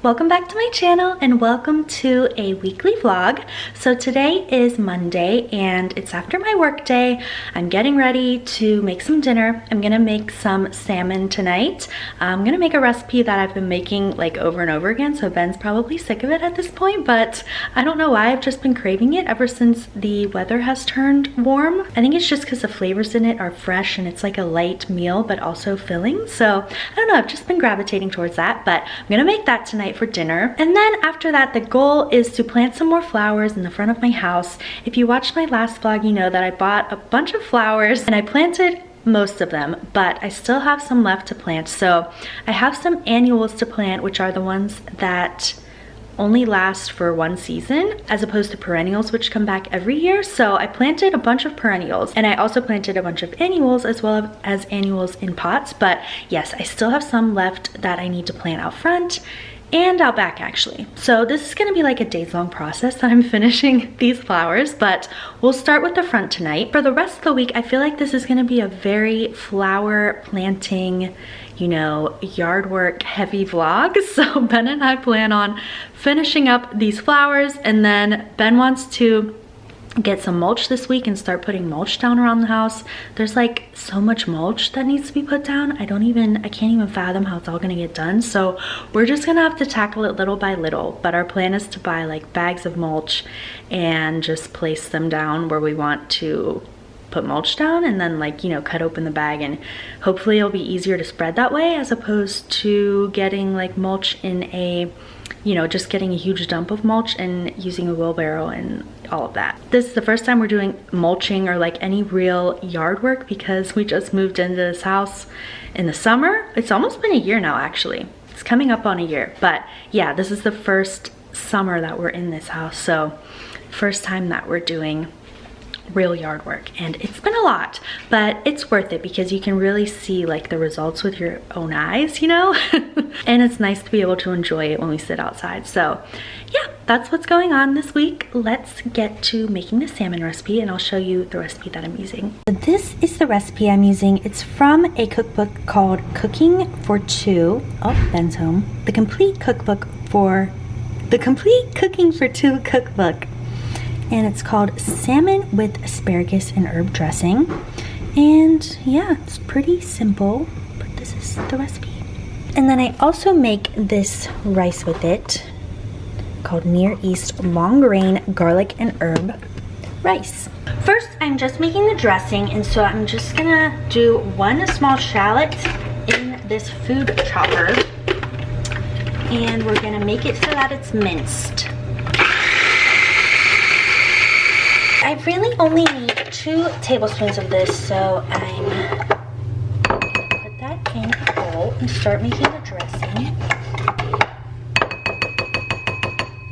welcome back to my channel and welcome to a weekly vlog. So today is Monday and it's after my work day. I'm getting ready to make some dinner. I'm gonna make some salmon tonight. I'm gonna make a recipe that I've been making like over and over again, so Ben's probably sick of it at this point, but I don't know why. I've just been craving it ever since the weather has turned warm. I think it's just because the flavors in it are fresh and it's like a light meal but also filling. So I don't know, I've just been gravitating towards that, but I'm gonna make that tonight for dinner. And then after that, the goal is to plant some more flowers in the front of my house. If you watched my last vlog, you know that I bought a bunch of flowers and I planted most of them, but I still have some left to plant. So I have some annuals to plant, which are the ones that only last for one season, as opposed to perennials, which come back every year. So I planted a bunch of perennials and I also planted a bunch of annuals as well as annuals in pots. But yes, I still have some left that I need to plant out front and out back actually. So this is gonna be like a days-long process that I'm finishing these flowers, but we'll start with the front tonight. For the rest of the week, I feel like this is gonna be a very flower planting, you know, yard work heavy vlog. So Ben and I plan on finishing up these flowers, and then Ben wants to get some mulch this week and start putting mulch down around the house. There's like so much mulch that needs to be put down. I can't even fathom how it's all gonna get done. So we're just gonna have to tackle it little by little. But our plan is to buy like bags of mulch and just place them down where we want to put mulch down, and then like, you know, cut open the bag, and hopefully it'll be easier to spread that way as opposed to getting like mulch in a, you know, just getting a huge dump of mulch and using a wheelbarrow and all of that. This is the first time we're doing mulching or like any real yard work because we just moved into this house in the summer. It's almost been a year now actually. It's coming up on a year, but yeah, this is the first summer that we're in this house. So first time that we're doing real yard work, and it's been a lot, but it's worth it because you can really see like the results with your own eyes, you know. And it's nice to be able to enjoy it when we sit outside. So yeah, that's what's going on this week. Let's get to making the salmon recipe and I'll show you the recipe that I'm using. This is the recipe I'm using. It's from a cookbook called Cooking for Two. Oh, Ben's home. The complete Cooking for Two cookbook. And it's called Salmon with Asparagus and Herb Dressing. And yeah, it's pretty simple, but this is the recipe. And then I also make this rice with it called Near East Long Grain Garlic and Herb Rice. First, I'm just making the dressing, and so I'm just gonna do one small shallot in this food chopper, and we're gonna make it so that it's minced. I really only need 2 tablespoons of this, so I'm gonna put that in a bowl and start making the dressing.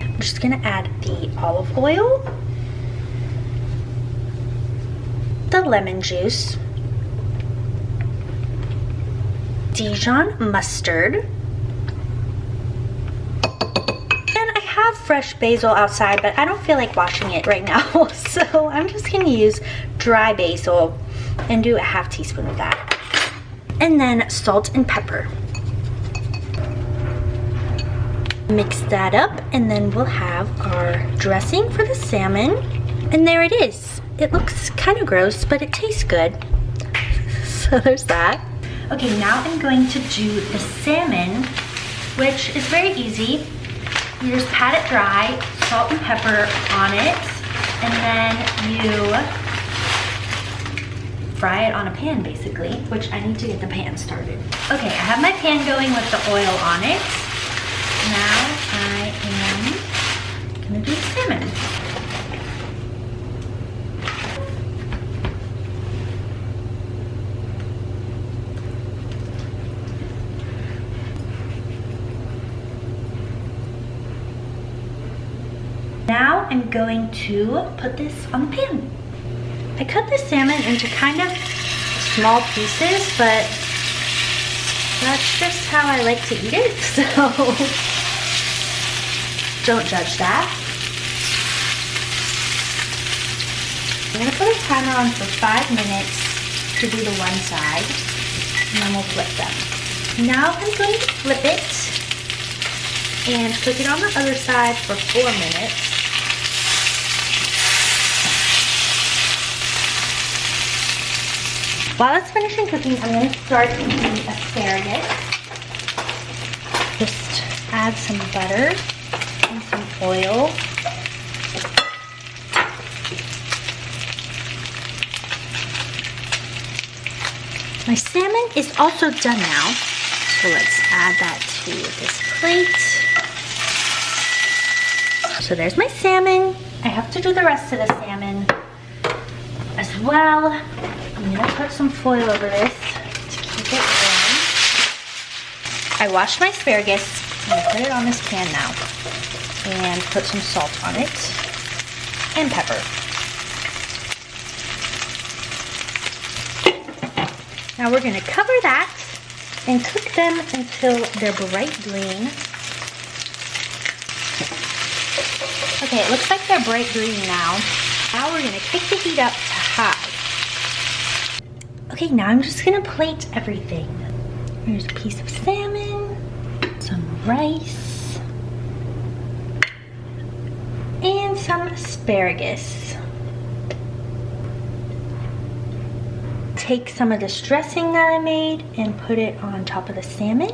I'm just gonna add the olive oil, the lemon juice, Dijon mustard, fresh basil outside, but I don't feel like washing it right now, so I'm just gonna use dry basil and do a half teaspoon of that, and then salt and pepper. Mix that up, and then we'll have our dressing for the salmon, and there it is. It looks kind of gross, but it tastes good, so there's that. Okay, now I'm going to do the salmon, which is very easy. You just pat it dry, salt and pepper on it, and then you fry it on a pan basically, which I need to get the pan started. Okay, I have my pan going with the oil on it. Now I am gonna do the salmon. Now I'm going to put this on the pan. I cut the salmon into kind of small pieces, but that's just how I like to eat it, so don't judge that. I'm gonna put a timer on for 5 minutes to do the one side, and then we'll flip them. Now I'm going to flip it and cook it on the other side for 4 minutes. While it's finishing cooking, I'm going to start the asparagus. Just add some butter and some oil. My salmon is also done now, so let's add that to this plate. So there's my salmon. I have to do the rest of the salmon as well. I'm gonna put some foil over this to keep it warm. I washed my asparagus. I'm gonna put it on this pan now and put some salt on it and pepper. Now we're gonna cover that and cook them until they're bright green. Okay, it looks like they're bright green now. Now we're gonna kick the heat up to high. Okay, now I'm just gonna plate everything. Here's a piece of salmon, some rice, and some asparagus. Take some of this dressing that I made and put it on top of the salmon.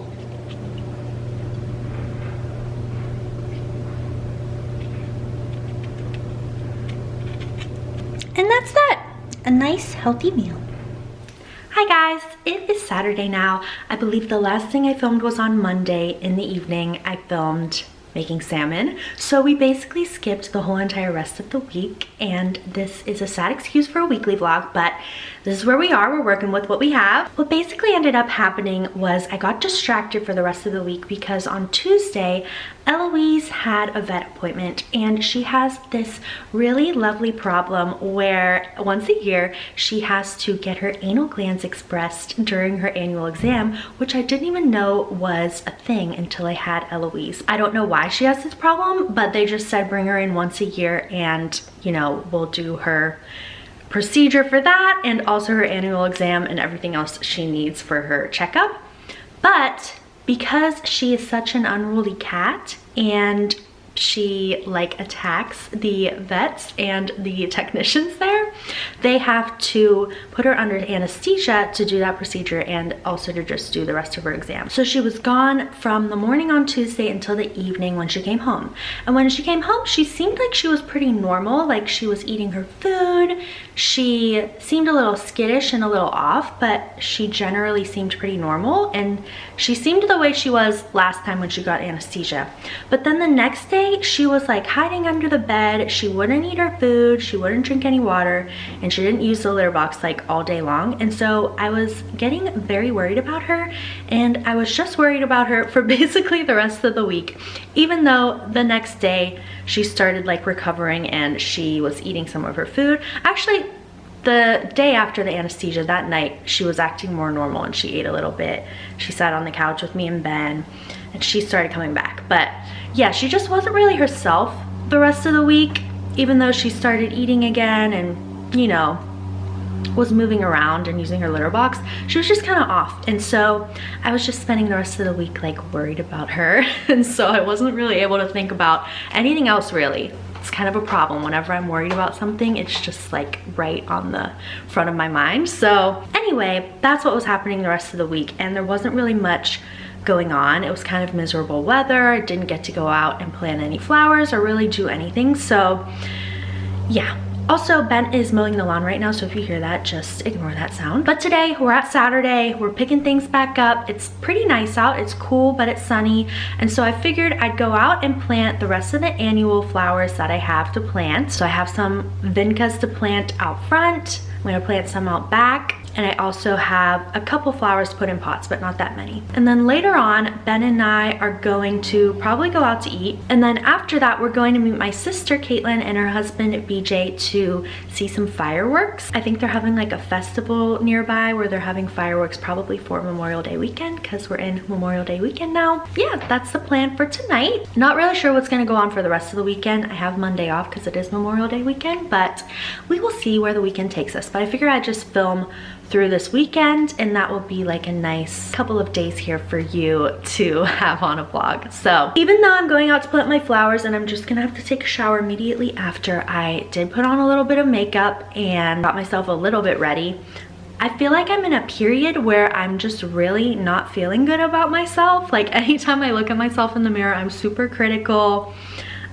And that's that. A nice healthy meal. Hi guys, it is Saturday now. I believe the last thing I filmed was on Monday in the evening. I filmed making salmon. So we basically skipped the whole entire rest of the week, and this is a sad excuse for a weekly vlog, but this is where we are. We're working with what we have. What basically ended up happening was I got distracted for the rest of the week because on Tuesday, Eloise had a vet appointment, and she has this really lovely problem where once a year she has to get her anal glands expressed during her annual exam, which I didn't even know was a thing until I had Eloise. I don't know why she has this problem, but they just said bring her in once a year and, you know, we'll do her procedure for that and also her annual exam and everything else she needs for her checkup. But because she is such an unruly cat and she like attacks the vets and the technicians there, they have to put her under anesthesia to do that procedure and also to just do the rest of her exam. So she was gone from the morning on Tuesday until the evening when she came home. And when she came home, she seemed like she was pretty normal, like she was eating her food. She seemed a little skittish and a little off, but she generally seemed pretty normal, and she seemed the way she was last time when she got anesthesia. But then the next day, she was like hiding under the bed. She wouldn't eat her food, she wouldn't drink any water, and she didn't use the litter box like all day long. And so I was getting very worried about her, and I was just worried about her for basically the rest of the week, even though the next day she started like recovering and she was eating some of her food. Actually, the day after the anesthesia, that night, she was acting more normal and she ate a little bit. She sat on the couch with me and Ben, and she started coming back. But yeah, she just wasn't really herself the rest of the week, even though she started eating again and, you know, was moving around and using her litter box. She was just kind of off. And so I was just spending the rest of the week like worried about her. And so I wasn't really able to think about anything else really. It's kind of a problem. Whenever I'm worried about something, it's just like right on the front of my mind. So anyway, that's what was happening the rest of the week, and there wasn't really much going on. It was kind of miserable weather. I didn't get to go out and plant any flowers or really do anything. So yeah. Also, Ben is mowing the lawn right now, so if you hear that, just ignore that sound. But today, we're at Saturday, we're picking things back up. It's pretty nice out, it's cool, but it's sunny. And so I figured I'd go out and plant the rest of the annual flowers that I have to plant. So I have some vincas to plant out front. I'm gonna plant some out back. And I also have a couple flowers to put in pots, but not that many. And then later on, Ben and I are going to probably go out to eat. And then after that, we're going to meet my sister, Caitlin, and her husband, BJ, to see some fireworks. I think they're having like a festival nearby where they're having fireworks probably for Memorial Day weekend, because we're in Memorial Day weekend now. Yeah, that's the plan for tonight. Not really sure what's gonna go on for the rest of the weekend. I have Monday off because it is Memorial Day weekend, but we will see where the weekend takes us. fireworks, but I figured I'd just film through this weekend, and that will be like a nice couple of days here for you to have on a vlog. So even though I'm going out to plant my flowers and I'm just gonna have to take a shower immediately after, I did put on a little bit of makeup and got myself a little bit ready. I feel like I'm in a period where I'm just really not feeling good about myself. Like anytime I look at myself in the mirror, I'm super critical.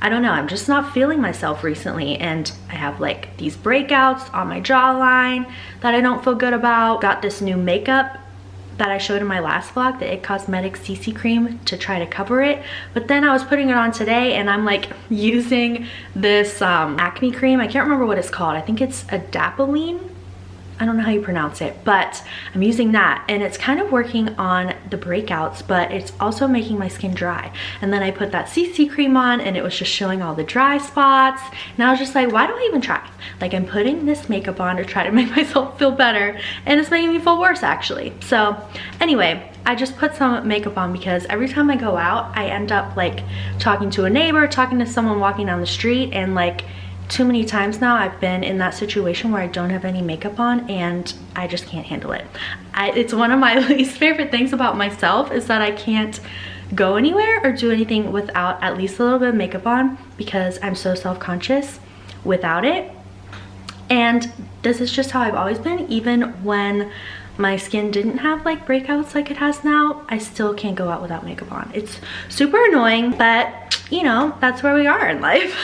I don't know, I'm just not feeling myself recently, and I have like these breakouts on my jawline that I don't feel good about. Got this new makeup that I showed in my last vlog, the It Cosmetics CC cream, to try to cover it, but then I was putting it on today and I'm like using this acne cream. I can't remember what it's called. I think it's adapalene. I don't know how you pronounce it, but I'm using that and it's kind of working on the breakouts, but it's also making my skin dry. And then I put that CC cream on and it was just showing all the dry spots. And I was just like, why do I even try? Like, I'm putting this makeup on to try to make myself feel better, and it's making me feel worse actually. So anyway, I just put some makeup on because every time I go out, I end up like talking to a neighbor, talking to someone walking down the street, and like too many times now I've been in that situation where I don't have any makeup on and I just can't handle it. It's one of my least favorite things about myself is that I can't go anywhere or do anything without at least a little bit of makeup on, because I'm so self-conscious without it. And this is just how I've always been. Even when my skin didn't have like breakouts like it has now, I still can't go out without makeup on. It's super annoying, but you know, that's where we are in life.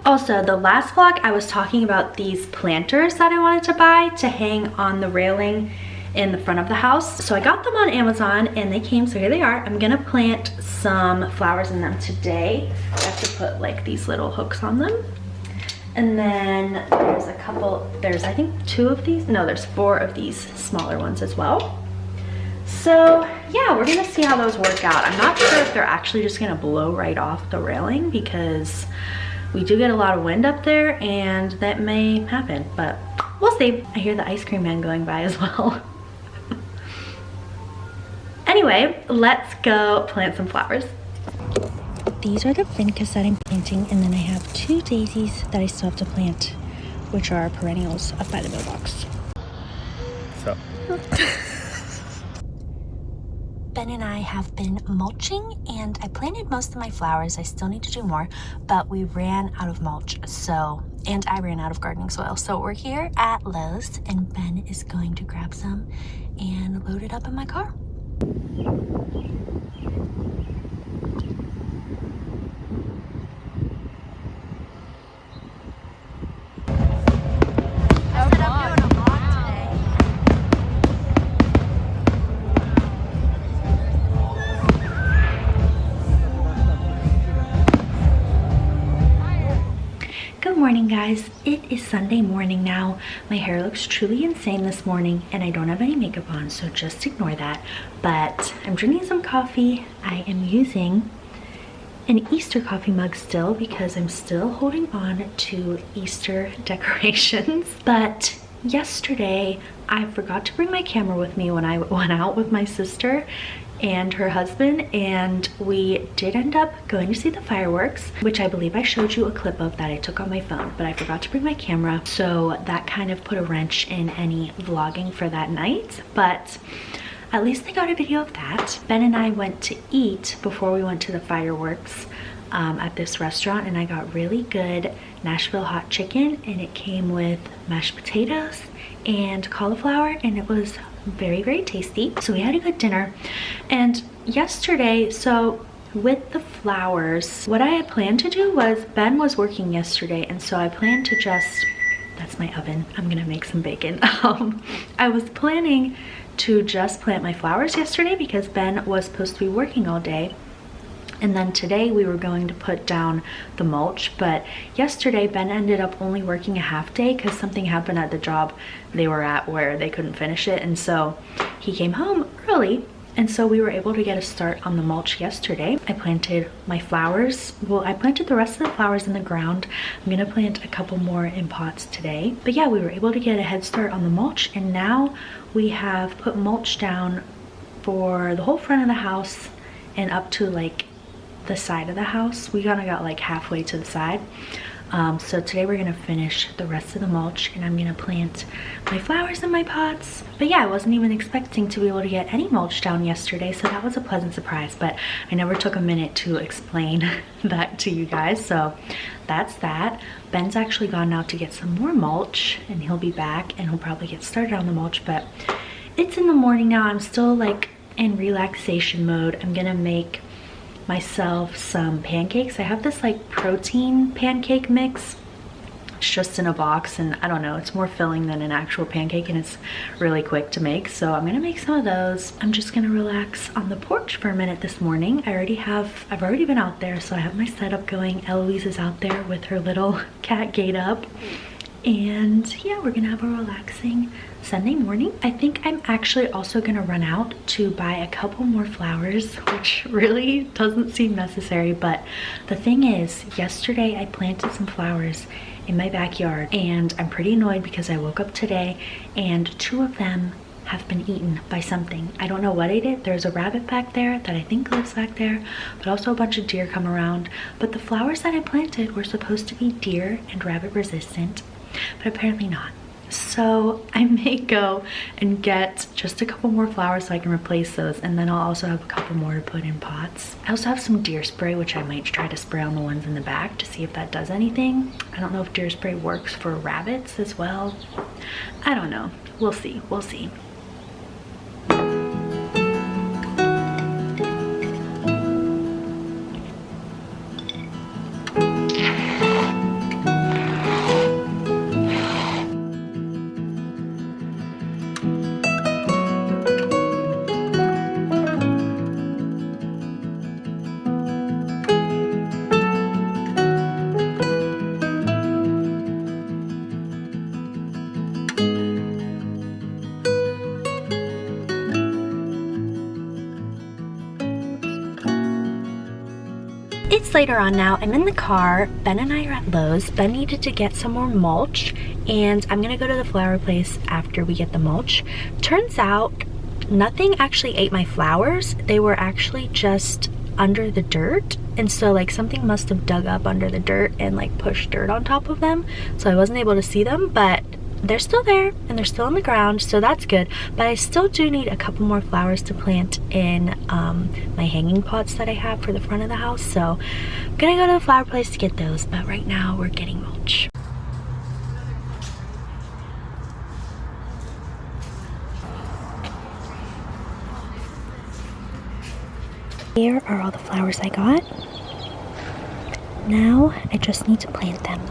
Also, the last vlog I was talking about these planters that I wanted to buy to hang on the railing in the front of the house. So I got them on Amazon and they came, so here they are. I'm gonna plant some flowers in them today. I have to put like these little hooks on them. And then there's a couple, there's I think 2 of these, no, there's 4 of these smaller ones as well. So yeah, we're gonna see how those work out. I'm not sure if they're actually just gonna blow right off the railing, because we do get a lot of wind up there and that may happen, but we'll see. I hear the ice cream man going by as well. Anyway, let's go plant some flowers. These are the vincas that I'm planting, and then I have 2 daisies that I still have to plant, which are perennials up by the mailbox. So. Ben and I have been mulching, and I planted most of my flowers. I still need to do more, but we ran out of mulch, and I ran out of gardening soil. So we're here at Lowe's, and Ben is going to grab some and load it up in my car. Good morning, guys. It is Sunday morning now. My hair looks truly insane this morning and I don't have any makeup on, so just ignore that. But I'm drinking some coffee. I am using an Easter coffee mug still because I'm still holding on to Easter decorations. But yesterday I forgot to bring my camera with me when I went out with my sister and her husband, and we did end up going to see the fireworks, which I believe I showed you a clip of that I took on my phone, but I forgot to bring my camera, so that kind of put a wrench in any vlogging for that night. But at least I got a video of that. Ben and I went to eat before we went to the fireworks at this restaurant, and I got really good Nashville hot chicken, and it came with mashed potatoes and cauliflower, and it was very, very tasty. So we had a good dinner. And yesterday, so with the flowers, what I had planned to do was, Ben was working yesterday, and so I planned to just, that's my oven, I'm gonna make some bacon. I was planning to just plant my flowers yesterday because Ben was supposed to be working all day, and then today we were going to put down the mulch. But yesterday Ben ended up only working a half day because something happened at the job they were at where they couldn't finish it, and so he came home early, and so we were able to get a start on the mulch yesterday. I planted my flowers. Well, I planted the rest of the flowers in the ground. I'm gonna plant a couple more in pots today. But yeah, we were able to get a head start on the mulch, and now we have put mulch down for the whole front of the house and up to like the side of the house. We kind of got like halfway to the side. So today we're gonna finish the rest of the mulch and I'm gonna plant my flowers in my pots. But yeah, I wasn't even expecting to be able to get any mulch down yesterday, so that was a pleasant surprise, but I never took a minute to explain that to you guys, so that's that. Ben's actually gone out to get some more mulch and he'll be back and he'll probably get started on the mulch, but it's in the morning now. I'm still like in relaxation mode. I'm gonna make myself some pancakes. I have this like protein pancake mix. It's just in a box and I don't know, it's more filling than an actual pancake and it's really quick to make. So I'm gonna make some of those. I'm just gonna relax on the porch for a minute this morning. I've already been out there, so I have my setup going. Eloise is out there with her little cat gate up. And yeah, we're gonna have a relaxing Sunday morning. I think I'm actually also gonna run out to buy a couple more flowers, which really doesn't seem necessary, but the thing is, yesterday I planted some flowers in my backyard and I'm pretty annoyed because I woke up today and 2 of them have been eaten by something. I don't know what ate it. There's a rabbit back there that I think lives back there, but also a bunch of deer come around. But the flowers that I planted were supposed to be deer and rabbit resistant, but apparently not. So I may go and get just a couple more flowers so I can replace those, and then I'll also have a couple more to put in pots. I also have some deer spray, which I might try to spray on the ones in the back to see if that does anything. I don't know if deer spray works for rabbits as well. I don't know. We'll see. We'll see. It's later on now. I'm in the car. Ben and I are at Lowe's. Ben needed to get some more mulch and I'm gonna go to the flower place after we get the mulch. Turns out nothing actually ate my flowers. They were actually just under the dirt, and so like something must have dug up under the dirt and like pushed dirt on top of them, so I wasn't able to see them, but they're still there and they're still on the ground, so that's good. But I still do need a couple more flowers to plant in my hanging pots that I have for the front of the house, so I'm gonna go to the flower place to get those. But right now we're getting mulch. Here are all the flowers I got. Now I just need to plant them.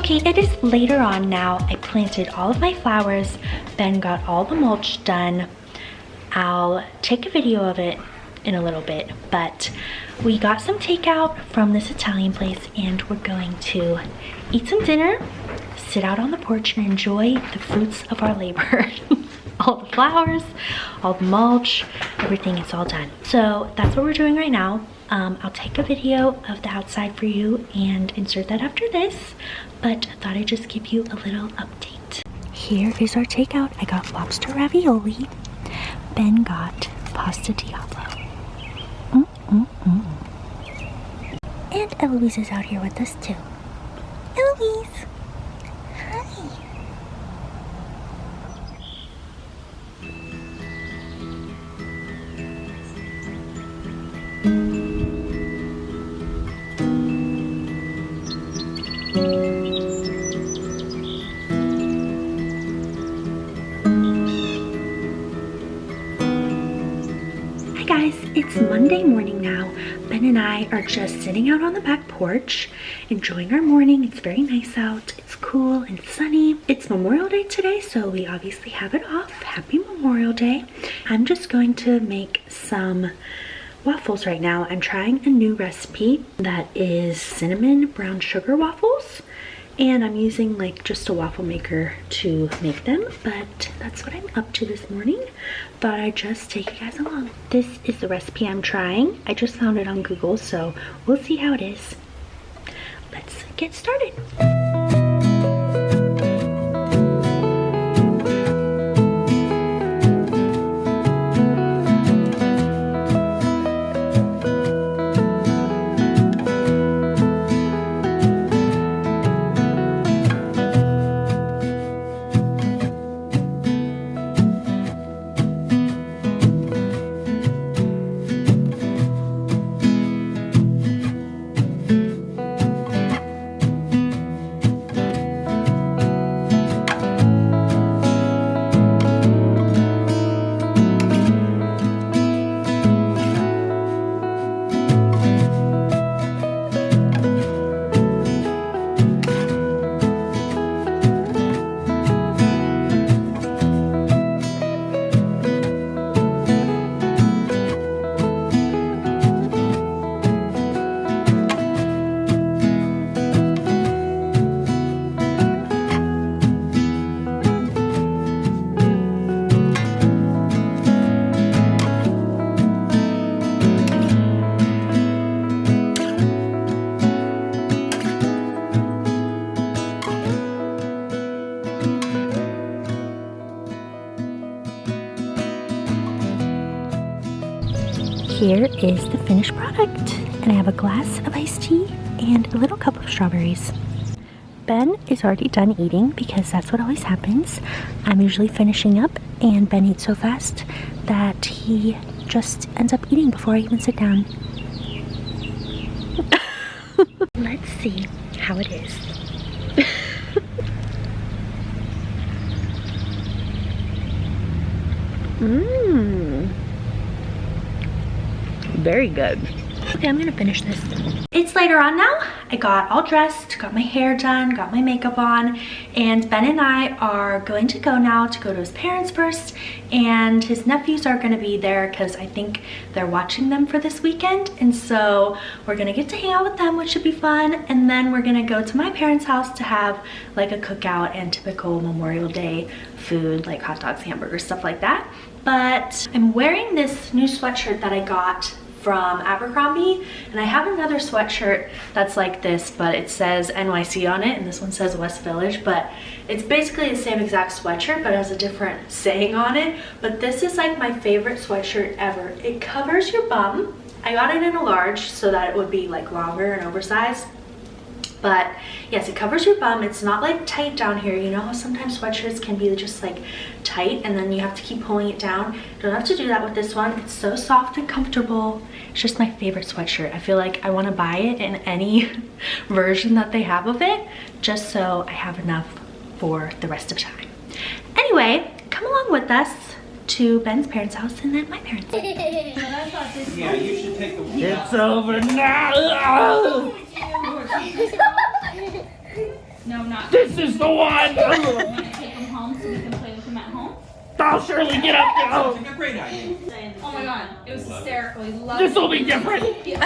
Okay, it is later on now. I planted all of my flowers, then got all the mulch done. I'll take a video of it in a little bit, but we got some takeout from this Italian place and we're going to eat some dinner, sit out on the porch and enjoy the fruits of our labor. All the flowers, all the mulch, everything, it's all done. So that's what we're doing right now. I'll take a video of the outside for you and insert that after this, but I thought I'd just give you a little update. Here is our takeout. I got lobster ravioli. Ben got pasta diavolo. And Eloise is out here with us too. Eloise! Hi! guys, it's Monday morning now. Ben and I are just sitting out on the back porch, enjoying our morning. It's very nice out. It's cool and sunny. It's Memorial Day today, so we obviously have it off. Happy Memorial Day. I'm just going to make some waffles right now. I'm trying a new recipe that is cinnamon brown sugar waffles. And I'm using like just a waffle maker to make them, but that's what I'm up to this morning. Thought I'd just take you guys along. This is the recipe I'm trying. I just found it on Google, so we'll see how it is. Let's get started. Here is the finished product, and I have a glass of iced tea and a little cup of strawberries. Ben is already done eating because that's what always happens. I'm usually finishing up, and Ben eats so fast that he just ends up eating before I even sit down. Let's see how it is. Very good. Okay, I'm gonna finish this. It's later on now. I got all dressed, got my hair done, got my makeup on, and Ben and I are going to go now to go to his parents first, and his nephews are gonna be there because I think they're watching them for this weekend, and so we're gonna get to hang out with them, which should be fun, and then we're gonna go to my parents' house to have like a cookout and typical Memorial Day food, like hot dogs, hamburgers, stuff like that. But I'm wearing this new sweatshirt that I got from Abercrombie, and I have another sweatshirt that's like this, but it says NYC on it, and this one says West Village, but it's basically the same exact sweatshirt but has a different saying on it. But this is like my favorite sweatshirt ever. It covers your bum. I got it in a large so that it would be like longer and oversized. But yes, it covers your bum. It's not like tight down here. You know how sometimes sweatshirts can be just like tight and then you have to keep pulling it down? You don't have to do that with this one. It's so soft and comfortable. It's just my favorite sweatshirt. I feel like I want to buy it in any version that they have of it, just so I have enough for the rest of the time. Anyway, come along with us to Ben's parents' house and then my parents' house. Yeah, you should take the week. It's over now! No, not. This is the one! You want to take them home so we can play with them at home? I'll surely get up now! That's a great idea. Oh my god, it was hysterical. He loved This will be different! Yeah.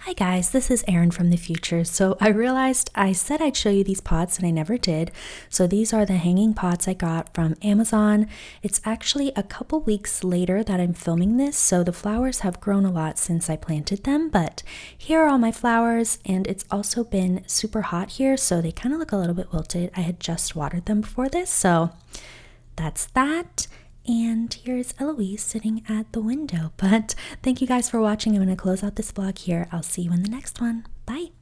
Hi guys, this is Erin from the future. So I realized I said I'd show you these pots and I never did. So these are the hanging pots I got from Amazon. It's actually a couple weeks later that I'm filming this, so the flowers have grown a lot since I planted them, but here are all my flowers, and it's also been super hot here, so they kind of look a little bit wilted. I had just watered them before this, so that's that. And here's Eloise sitting at the window. But thank you guys for watching. I'm going to close out this vlog here. I'll see you in the next one. Bye.